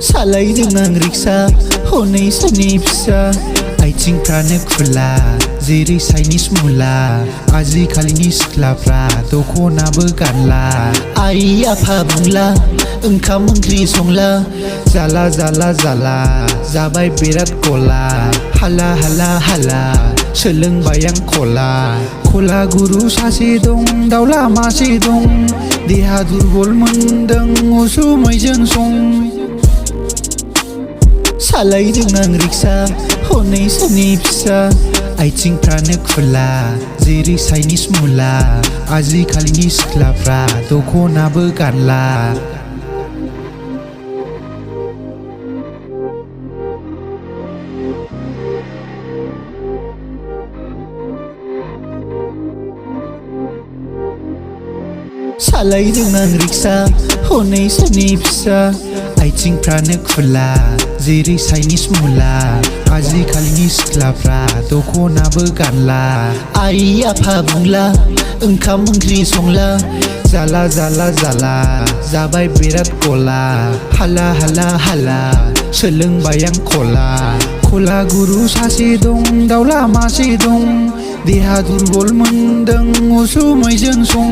सालायदों आं रिक्सा हनै सानै फिसा आइथिंफ्रानो खुला जेरै चाइनिस मुला आजिखालिनि सिख्लाफ्रा दखनाबो गानला आइ आफा बुंला ओंखाम ओंख्रि संला जाला जाला जाला जाबाय बिराद गला हाला हाला हाला सोलोंबाय आं खला गुरु सासे दं दाउला मासे दं देहा दुरबल मोनदों उसुमैजों सं सालायदों आं रिक्सा हनै सानै फिसा आइथिंफ्रानो खुला जेरै चाइनिस मुला आजिखालिनि सिख्लाफ्रा दखनाबो गानला सालायदों आं रिक्सा हनै सानै फिसा आइथिंफ्रानो खुला जेरै चाइनिस मुला आजिखालिनि सिख्लाफ्रा दखनाबो गानला आइ आफा बुंला ओंखाम ओंख्रि संला जाला जाला जाला जाबाय बिराद गला हाला हाला हाला सोलोंबाय आं खला गुरु सासे दं दाउला मासे दं देहा दुरबल मोनदों उसुमैजों सं